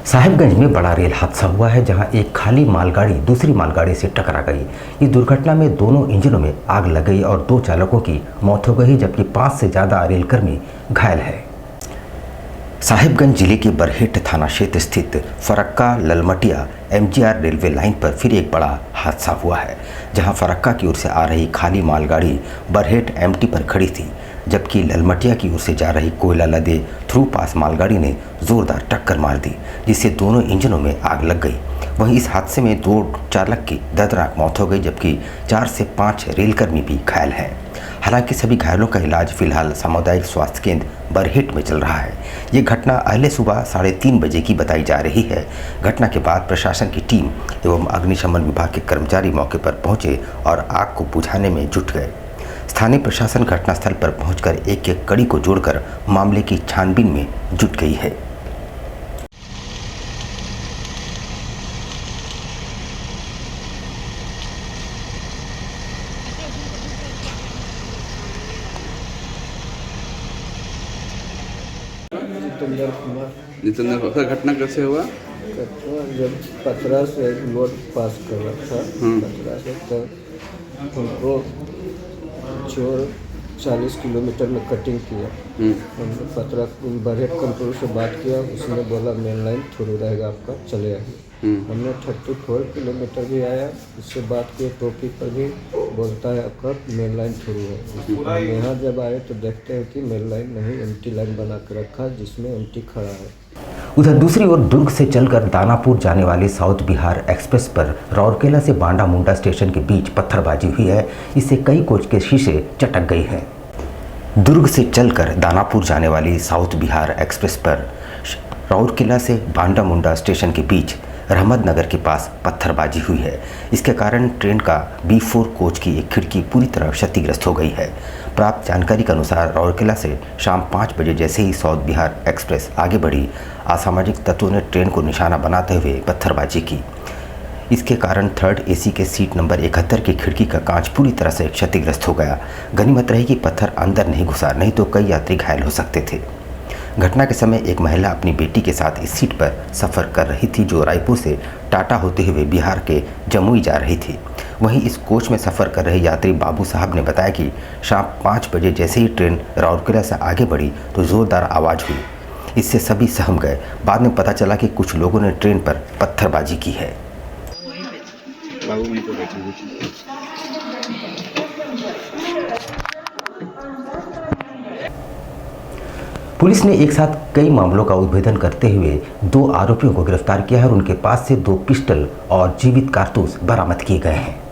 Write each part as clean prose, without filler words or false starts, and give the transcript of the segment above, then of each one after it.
साहिबगंज में बड़ा रेल हादसा हुआ है, जहां एक खाली मालगाड़ी दूसरी मालगाड़ी से टकरा गई। इस दुर्घटना में दोनों इंजनों में आग लग गई और 2 चालकों की मौत हो गई, जबकि 5 से ज़्यादा रेलकर्मी घायल हैं। साहिबगंज जिले के बरहेट थाना क्षेत्र स्थित Farakka Lalmatia MGR railway line पर फिर एक बड़ा हादसा हुआ है, जहां फरक्का की ओर से आ रही खाली मालगाड़ी बरहेट एमटी पर खड़ी थी, जबकि ललमटिया की ओर से जा रही कोयला लदे थ्रू पास मालगाड़ी ने जोरदार टक्कर मार दी, जिससे दोनों इंजनों में आग लग गई। वहीं इस हादसे में 2 चालक की दर्दनाक मौत हो गई, जबकि 4 से 5 रेलकर्मी भी घायल हैं। हालांकि सभी घायलों का इलाज फिलहाल सामुदायिक स्वास्थ्य केंद्र बरहेट में चल रहा है। ये घटना अहले सुबह 3:30 बजे की बताई जा रही है। घटना के बाद प्रशासन की टीम एवं अग्निशमन विभाग के कर्मचारी मौके पर पहुंचे और आग को बुझाने में जुट गए। स्थानीय प्रशासन घटनास्थल पर पहुंचकर एक कड़ी को जोड़कर मामले की छानबीन में जुट गई है। जितेंद्र सर, घटना कैसे हुआ? जब पतरा से लोड पास कर रहा था, पतरा से तब उनको चोर 40 किलोमीटर में कटिंग किया। हमने पतरा बरहेट कंट्रोल से बात किया, उसने बोला मेन लाइन थ्रू रहेगा आपका, चले आइए। हमने 34 किलोमीटर भी आया, उससे बात किए, टोपी पर भी बोलता है आपका मेन लाइन थ्रू है। यहाँ जब आए तो देखते हैं कि मेन लाइन नहीं, एमटी लाइन बना कर रखा, जिसमें एमटी खड़ा है। उधर दूसरी ओर दुर्ग से चलकर दानापुर जाने वाली साउथ बिहार एक्सप्रेस पर राउरकेला से बांडा मुंडा स्टेशन के बीच पत्थरबाजी हुई है। इससे कई कोच के शीशे चटक गए हैं। दुर्ग से चलकर दानापुर जाने वाली साउथ बिहार एक्सप्रेस पर राउरकेला से बांडा मुंडा स्टेशन के बीच रहमतनगर के पास पत्थरबाजी हुई है। इसके कारण ट्रेन का B4 कोच की एक खिड़की पूरी तरह क्षतिग्रस्त हो गई है। प्राप्त जानकारी के अनुसार राउरकेला से शाम 5 बजे जैसे ही साउथ बिहार एक्सप्रेस आगे बढ़ी, असामाजिक तत्वों ने ट्रेन को निशाना बनाते हुए पत्थरबाजी की। इसके कारण 3rd AC के सीट नंबर 71 की खिड़की का कांच पूरी तरह से क्षतिग्रस्त हो गया। गनीमत रही कि पत्थर अंदर नहीं घुसा, नहीं तो कई यात्री घायल हो सकते थे। घटना के समय एक महिला अपनी बेटी के साथ इस सीट पर सफ़र कर रही थी, जो रायपुर से टाटा होते हुए बिहार के जमुई जा रही थी। वहीं इस कोच में सफ़र कर रहे यात्री बाबू साहब ने बताया कि शाम 5 बजे जैसे ही ट्रेन राउरकेला से आगे बढ़ी तो ज़ोरदार आवाज़ हुई। इससे सभी सहम गए। बाद में पता चला कि कुछ लोगों ने ट्रेन पर पत्थरबाजी की है। पुलिस ने एक साथ कई मामलों का उद्भेदन करते हुए 2 आरोपियों को गिरफ्तार किया है और उनके पास से 2 पिस्टल और जीवित कारतूस बरामद किए गए हैं।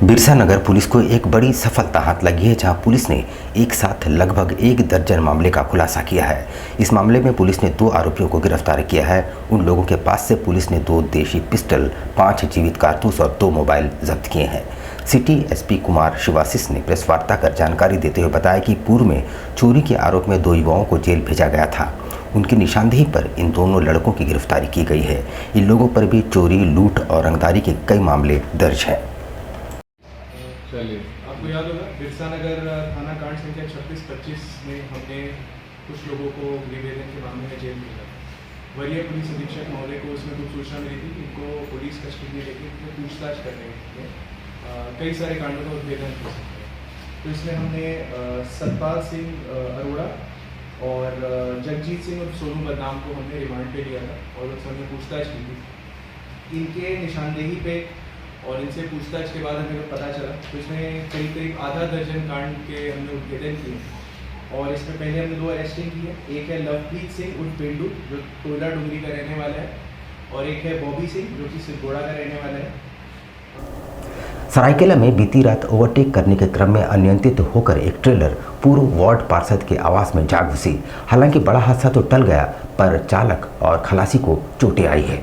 बिरसा नगर पुलिस को एक बड़ी सफलता हाथ लगी है, जहां पुलिस ने एक साथ लगभग 1 दर्जन मामले का खुलासा किया है। इस मामले में पुलिस ने 2 आरोपियों को गिरफ्तार किया है। उन लोगों के पास से पुलिस ने 2 देशी पिस्टल, 5 जीवित कारतूस और 2 मोबाइल जब्त किए हैं। सिटी SP कुमार शिवासिस ने प्रेस वार्ता कर जानकारी देते हुए बताया कि पूर्व में चोरी के आरोप में 2 युवाओं को जेल भेजा गया था। उनकी निशानदेही पर इन दोनों लड़कों की गिरफ्तारी की गई है। इन लोगों पर भी चोरी, लूट और रंगदारी के कई मामले दर्ज हैं। चलिए, आपको याद होगा बिरसा नगर थाना कांड संख्या 3625 में हमने कुछ लोगों को निवेदन के मामले में जेल भेजा। वरीय पुलिस अधीक्षक महोदय को उसमें कुछ सूचना मिली थी कि इनको पुलिस कस्टडी में लेकर पूछताछ करने में कई सारे कांडों का उद्भेदन हो सकता है। तो इसमें हमने सतपाल सिंह अरोड़ा और जगजीत सिंह और सोनू बदनाम को हमने रिमांड पे लिया था और उनसे हमने पूछताछ की थी। इनके निशानदेही पे और इनसे पूछताछ के बाद हमें पता चला तो इसमें करीब आधा दर्जन कांड के हमने उद्भेदन किए और इसमें पहले हमने 2 अरेस्टिंग की है। एक है लवप्रीत सिंह उर्फ पिंडू, जो टोला डुंगरी का रहने वाला है, और एक है बॉबी सिंह, जो कि सिरगोड़ा का रहने वाला है। सरायकेला में बीती रात ओवरटेक करने के क्रम में अनियंत्रित होकर एक ट्रेलर पूर्व वार्ड पार्षद के आवास में जा घुसी। हालांकि बड़ा हादसा तो टल गया, पर चालक और खलासी को चोटें आई है।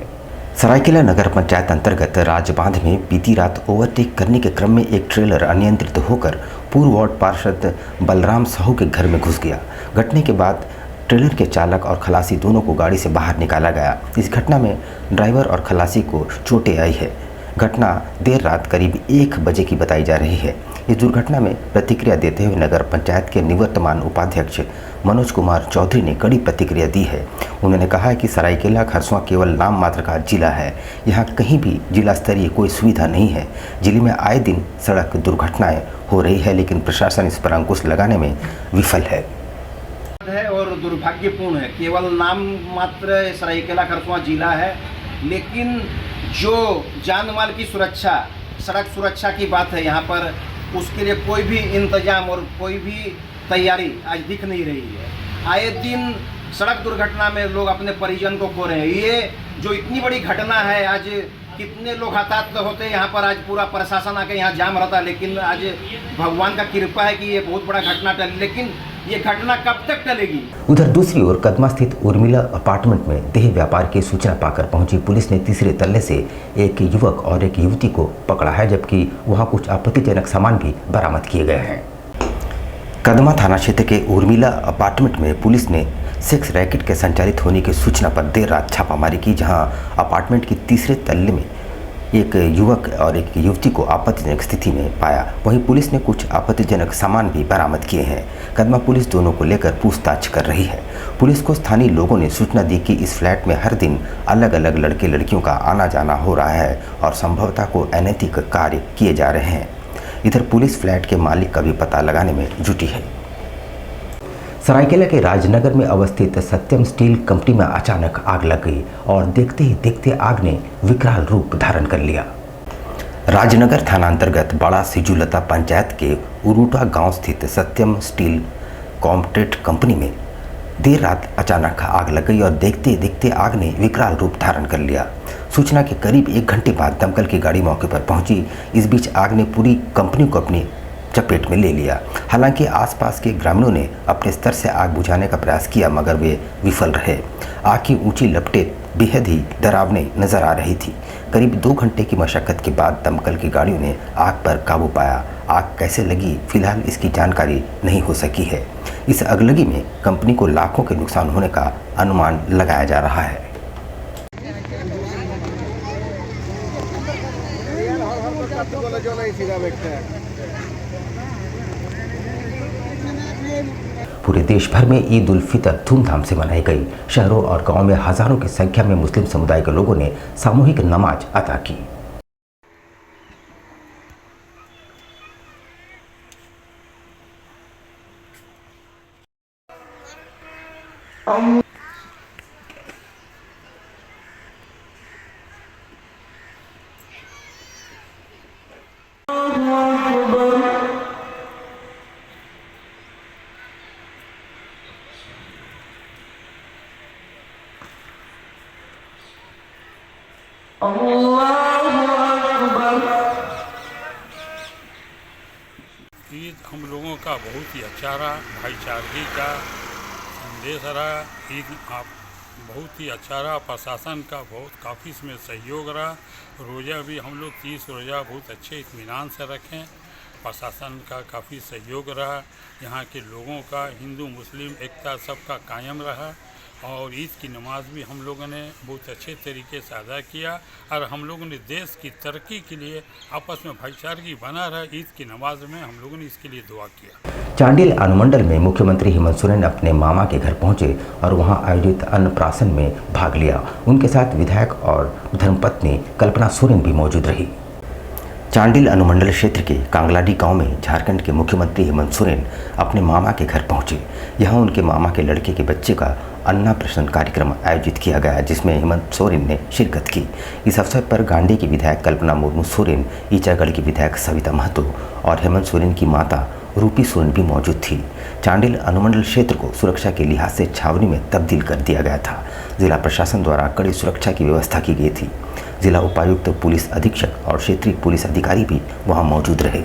सरायकेला नगर पंचायत अंतर्गत राजबांध में बीती रात ओवरटेक करने के क्रम में एक ट्रेलर अनियंत्रित होकर पूर्व वार्ड पार्षद बलराम साहू के घर में घुस गया। घटने के बाद ट्रेलर के चालक और खलासी दोनों को गाड़ी से बाहर निकाला गया। इस घटना में ड्राइवर और खलासी को चोटें आई है। घटना देर रात करीब 1 बजे की बताई जा रही है। इस दुर्घटना में प्रतिक्रिया देते हुए नगर पंचायत के निवर्तमान उपाध्यक्ष मनोज कुमार चौधरी ने कड़ी प्रतिक्रिया दी है। उन्होंने कहा है कि सरायकेला खरसुआं केवल नाम मात्र का जिला है, यहाँ कहीं भी जिला स्तरीय कोई सुविधा नहीं है। जिले में आए दिन सड़क दुर्घटनाएं हो रही है, लेकिन प्रशासन इस पर अंकुश लगाने में विफल है और दुर्भाग्यपूर्ण है। केवल नाम मात्र सरायकेला खरसुआं जिला है, लेकिन जो जान माल की सुरक्षा, सड़क सुरक्षा की बात है यहाँ पर, उसके लिए कोई भी इंतजाम और कोई भी तैयारी आज दिख नहीं रही है। आए दिन सड़क दुर्घटना में लोग अपने परिजन को खो रहे हैं। ये जो इतनी बड़ी घटना है, आज कितने लोग हताहत होते हैं यहाँ पर, आज पूरा प्रशासन आके यहाँ जाम रहता, लेकिन आज भगवान का कृपा है कि ये बहुत बड़ा घटना टली, लेकिन ये घटना कब तक टलेगी। उधर दूसरी ओर कदमा स्थित उर्मिला अपार्टमेंट में देह व्यापार की सूचना पाकर पहुंची पुलिस ने तीसरे तल्ले से एक युवक और एक युवती को पकड़ा है, जबकि वहां कुछ आपत्तिजनक सामान भी बरामद किए गए हैं। कदमा थाना क्षेत्र के उर्मिला अपार्टमेंट में पुलिस ने सेक्स रैकेट के संचालित होने की सूचना पर देर रात छापामारी की, जहां अपार्टमेंट की तीसरे तल्ले में एक युवक और एक युवती को आपत्तिजनक स्थिति में पाया। वहीं पुलिस ने कुछ आपत्तिजनक सामान भी बरामद किए हैं। कदमा पुलिस दोनों को लेकर पूछताछ कर रही है। पुलिस को स्थानीय लोगों ने सूचना दी कि इस फ्लैट में हर दिन अलग अलग लड़के लड़कियों का आना जाना हो रहा है और संभवतः को अनैतिक कार्य किए जा रहे हैं। इधर पुलिस फ्लैट के मालिक का भी पता लगाने में जुटी है। सरायकेला के राजनगर में अवस्थित सत्यम स्टील कंपनी में अचानक आग लग गई और देखते ही देखते आग ने विकराल रूप धारण कर लिया। राजनगर थाना अंतर्गत बड़ा सिजुलता पंचायत के उरूटा गांव स्थित सत्यम स्टील कॉम्प्रेट कंपनी में देर रात अचानक आग लग गई और देखते देखते आग ने विकराल रूप धारण कर लिया। सूचना के करीब 1 घंटे बाद दमकल की गाड़ी मौके पर पहुंची। इस बीच आग ने पूरी कंपनी को अपनी चपेट में ले लिया। हालांकि आसपास के ग्रामीणों ने अपने स्तर से आग बुझाने का प्रयास किया, मगर वे विफल रहे। आग की ऊंची लपटें बेहद ही डरावनी नजर आ रही थी। करीब 2 घंटे की मशक्कत के बाद दमकल की गाड़ियों ने आग पर काबू पाया। आग कैसे लगी, फिलहाल इसकी जानकारी नहीं हो सकी है। इस अगलगी में कंपनी को लाखों के नुकसान होने का अनुमान लगाया जा रहा है। पूरे देश भर में ईद उल फितर धूमधाम से मनाई गई। शहरों और गांवों में हजारों की संख्या में मुस्लिम समुदाय के लोगों ने सामूहिक नमाज अदा की। ईद हम लोगों का बहुत ही अच्छा रहा, भाईचारगी का संदेश रहा। ईद आप बहुत ही अच्छा रहा, प्रशासन का बहुत काफ़ी इसमें सहयोग रहा। रोज़ा भी हम लोग 30 रोज़ा बहुत अच्छे इत्मीनान से रखें। प्रशासन का काफ़ी सहयोग रहा। यहाँ के लोगों का हिंदू मुस्लिम एकता सबका कायम रहा और ईद की नमाज भी हम लोगों ने बहुत अच्छे तरीके से अदा किया और हम लोगों ने देश की तरक्की के लिए आपस में भाईचारगी बना रहा। ईद की नमाज में हम लोगों ने इसके लिए दुआ किया। चांडिल अनुमंडल में मुख्यमंत्री हेमंत सोरेन अपने मामा के घर पहुंचे और वहां आयोजित अन्नप्राशन में भाग लिया। उनके साथ विधायक और धर्मपत्नी कल्पना सोरेन भी मौजूद रही। चांडिल अनुमंडल क्षेत्र के कांगलाडी गांव में झारखंड के मुख्यमंत्री हेमंत सोरेन अपने मामा के घर पहुंचे। यहां उनके मामा के लड़के के बच्चे का अन्नप्राशन कार्यक्रम आयोजित किया गया, जिसमें हेमंत सोरेन ने शिरकत की। इस अवसर पर गांडी की विधायक कल्पना मुर्मू सोरेन, ईचागढ़ की विधायक सविता महतो और हेमंत सोरेन की माता रूपी सोरेन भी मौजूद थी। चांडिल अनुमंडल क्षेत्र को सुरक्षा के लिहाज से छावनी में तब्दील कर दिया गया था। जिला प्रशासन द्वारा कड़ी सुरक्षा की व्यवस्था की गई थी। जिला उपायुक्त, पुलिस अधीक्षक और क्षेत्रीय पुलिस अधिकारी भी वहां मौजूद रहे।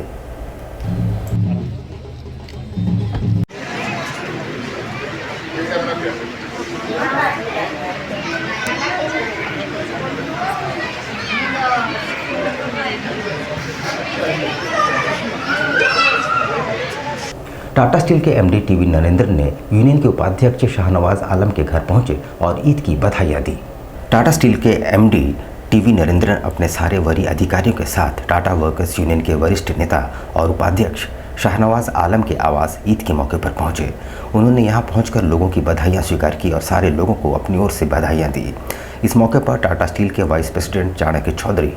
टाटा स्टील के एमडी टीवी नरेंद्र ने यूनियन के उपाध्यक्ष शाहनवाज आलम के घर पहुंचे और ईद की बधाइयां दी। टाटा स्टील के एमडी टीवी नरेंद्रन अपने सारे वरीय अधिकारियों के साथ टाटा वर्कर्स यूनियन के वरिष्ठ नेता और उपाध्यक्ष शाहनवाज आलम के आवास ईद के मौके पर पहुंचे। उन्होंने यहां पहुंचकर लोगों की बधाइयां स्वीकार की और सारे लोगों को अपनी ओर से बधाइयां दी। इस मौके पर टाटा स्टील के vice president Chanakya Chaudhary,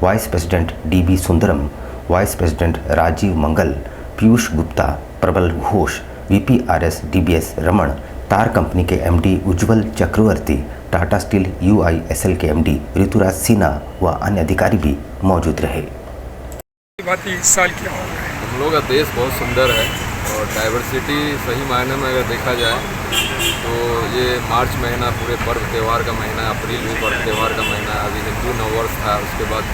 vice president DB Sundaram, vice president Rajeev Mangal, Piyush Gupta, Prabal Ghosh, VPRS DBS Raman, तार कंपनी के MD Ujjwal Chakraborty, Tata steel UISL के MD ऋतुराज सिन्हा व अन्य अधिकारी भी मौजूद रहे। बात इस साल क्या हो रहा है? हम लोग का देश बहुत सुंदर है और डाइवर्सिटी सही मायने में अगर देखा जाए तो ये मार्च महीना पूरे पर्व त्यौहार का महीना, अप्रैल भी पर्व त्यौहार का महीना, अभी हिंदू नववर्ष था, उसके बाद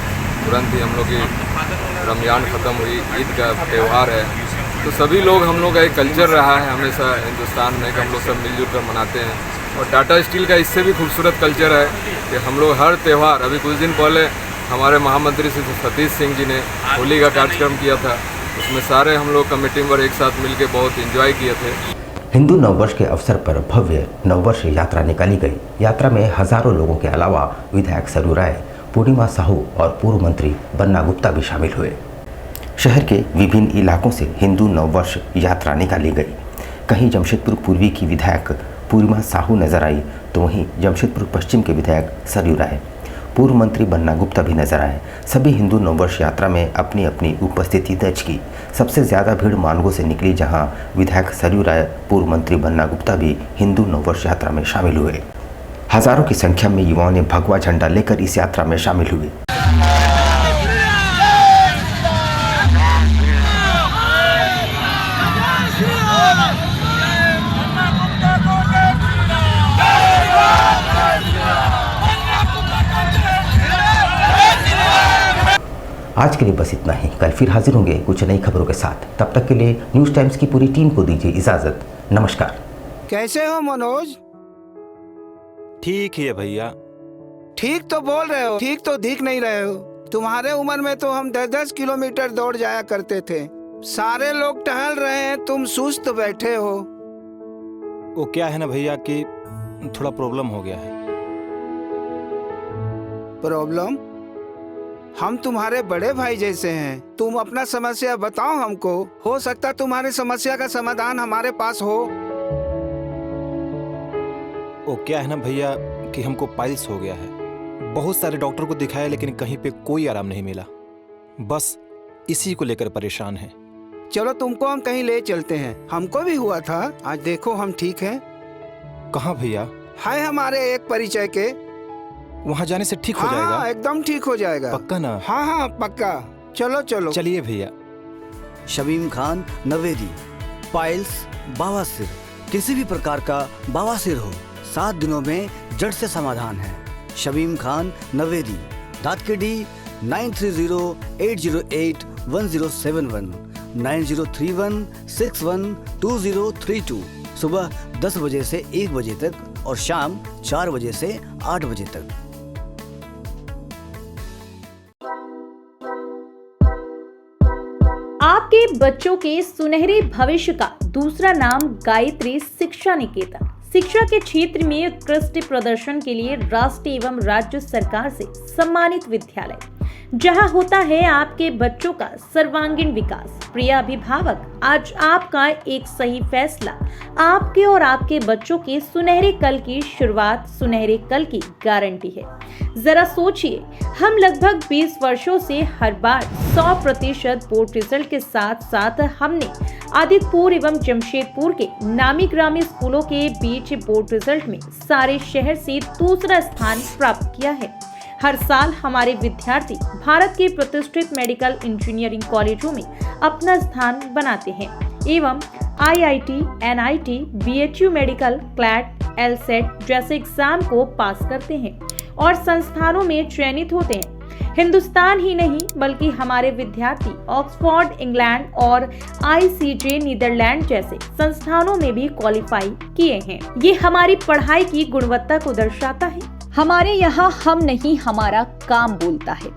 तुरंत ही हम लोग की रमजान ख़त्म हुई, ईद का त्यौहार है। तो सभी लोग, हम लोग का एक कल्चर रहा है हमेशा हिंदुस्तान में कि हम लोग सब मिलजुल कर मनाते हैं और टाटा स्टील का इससे भी खूबसूरत कल्चर है कि हम लोग हर त्यौहार, अभी कुछ दिन पहले हमारे महामंत्री श्री सतीश सिंह जी ने होली का कार्यक्रम किया था, उसमें सारे हम लोग कमेटी मेंबर एक साथ मिलकर बहुत एंजॉय किए थे। हिंदू नववर्ष के अवसर पर भव्य नववर्ष यात्रा निकाली गई। यात्रा में हजारों लोगों के अलावा विधायक सरयू राय, पूर्णिमा साहू और पूर्व मंत्री बन्ना गुप्ता भी शामिल हुए। शहर के विभिन्न इलाकों से हिंदू नववर्ष यात्रा निकाली गई। कहीं जमशेदपुर पूर्वी की विधायक पूर्णिमा साहू नजर आई तो वहीं जमशेदपुर पश्चिम के विधायक सरयू राय, पूर्व मंत्री बन्ना गुप्ता भी नजर आए। सभी हिंदू नववर्ष यात्रा में अपनी अपनी उपस्थिति दर्ज की। सबसे ज़्यादा भीड़ मानगो से निकली, जहां विधायक सरयू राय, पूर्व मंत्री बन्ना गुप्ता भी हिंदू नववर्ष यात्रा में शामिल हुए। हजारों की संख्या में युवाओं ने भगवा झंडा लेकर इस यात्रा में शामिल हुए। आज के लिए बस इतना ही। कल फिर हाजिर होंगे कुछ नई खबरों के साथ। तब तक के लिए न्यूज़ टाइम्स की पूरी टीम को दीजिए इजाजत। नमस्कार। कैसे हो मनोज? ठीक ही है भैया। ठीक तो बोल रहे हो, ठीक तो दिख नहीं रहे हो। तुम्हारे उम्र में तो हम 10-10 किलोमीटर दौड़ जाया करते थे। सारे लोग टहल रहे हैं, तुम सुस्त बैठे हो। वो क्या है ना भैया कि थोड़ा प्रॉब्लम हो गया है। प्रॉब्लम? हम तुम्हारे बड़े भाई जैसे हैं, तुम अपना समस्या बताओ हमको। हो सकता तुम्हारी समस्या का समाधान हमारे पास हो। वो क्या है ना भैया कि हमको पाइल्स हो गया है। बहुत सारे डॉक्टर को दिखाया लेकिन कहीं पे कोई आराम नहीं मिला। बस इसी को लेकर परेशान है। चलो तुमको हम कहीं ले चलते हैं। हमको भी हुआ था, आज देखो हम ठीक हैं। कहाँ भैया? हाय हमारे एक परिचय के। वहाँ जाने से ठीक हो जाएगा? हाँ, एकदम ठीक हो जाएगा। पक्का ना? हाँ हाँ पक्का। चलो चलो चलिए भैया। शमीम खान नवेदी, पाइल्स, बवासीर, किसी भी प्रकार का बवासीर हो, 7 दिनों में जड़ से समाधान है। शमीम खान नवेदी, दातकेडी 9308081071, 9031612032, सुबह 10 बजे से 1 बजे तक और शाम 4 बजे से 8 बजे तक। आपके बच्चों के सुनहरे भविष्य का दूसरा नाम गायत्री शिक्षा निकेतन। शिक्षा के क्षेत्र में उत्कृष्ट प्रदर्शन के लिए राष्ट्रीय एवं राज्य सरकार से सम्मानित विद्यालय, जहां होता है आपके बच्चों का सर्वांगीण विकास। प्रिय अभिभावक, आज आपका एक सही फैसला आपके और आपके बच्चों के सुनहरे कल की शुरुआत, सुनहरे कल की गारंटी है। जरा सोचिए, हम लगभग 20 वर्षों से हर बार 100% बोर्ड रिजल्ट के साथ साथ हमने आदितपुर एवं जमशेदपुर के नामी ग्रामी स्कूलों के बीच बोर्ड रिजल्ट में सारे शहर से दूसरा स्थान प्राप्त किया है। हर साल हमारे विद्यार्थी भारत के प्रतिष्ठित मेडिकल इंजीनियरिंग कॉलेजों में अपना स्थान बनाते हैं एवं IIT, NIT, BHU medical, CLAT, LSET जैसे एग्जाम को पास करते हैं और संस्थानों में चयनित होते हैं। हिंदुस्तान ही नहीं बल्कि हमारे विद्यार्थी ऑक्सफोर्ड इंग्लैंड और ICJ नीदरलैंड जैसे संस्थानों में भी क्वालिफाई किए हैं। ये हमारी पढ़ाई की गुणवत्ता को दर्शाता है। हमारे यहाँ हम नहीं, हमारा काम बोलता है।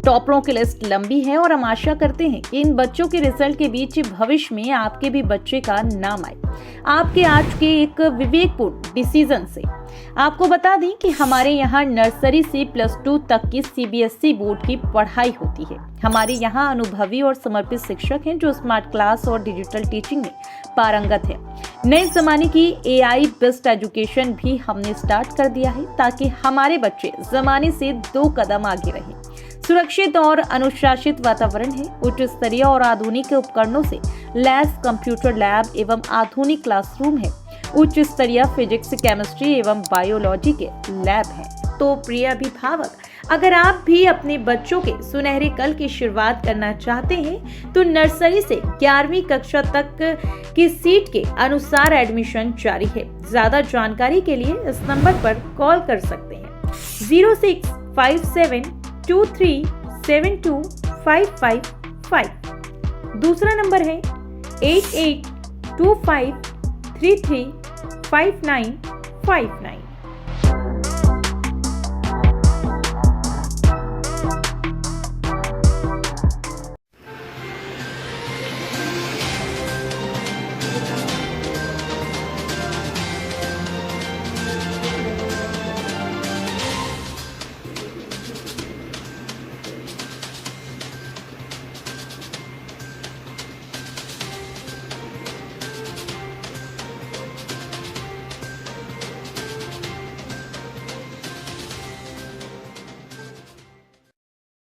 टॉपरों की लिस्ट लंबी है और हम आशा करते हैं कि इन बच्चों के रिजल्ट के बीच भविष्य में आपके भी बच्चे का नाम आए आपके आज के एक विवेकपूर्ण डिसीजन से। आपको बता दें कि हमारे यहाँ नर्सरी से +2 तक की CBSE बोर्ड की पढ़ाई होती है। हमारे यहाँ अनुभवी और समर्पित शिक्षक हैं जो स्मार्ट क्लास और डिजिटल टीचिंग में पारंगत है। नए जमाने की AI बेस्ड एजुकेशन भी हमने स्टार्ट कर दिया है ताकि हमारे बच्चे जमाने से 2 कदम आगे रहें। सुरक्षित और अनुशासित वातावरण है, उच्च स्तरीय और आधुनिक उपकरणों से लैस कंप्यूटर लैब एवं आधुनिक क्लासरूम है, उच्च स्तरीय फिजिक्स, केमिस्ट्री एवं बायोलॉजी के लैब हैं। तो प्रिय अभिभावक, अगर आप भी अपने बच्चों के सुनहरे कल की शुरुआत करना चाहते हैं तो नर्सरी से 11वीं कक्षा तक की सीट के अनुसार एडमिशन जारी है। ज्यादा जानकारी के लिए इस नंबर पर कॉल कर सकते हैं 0657237255। दूसरा नंबर है 8825335959।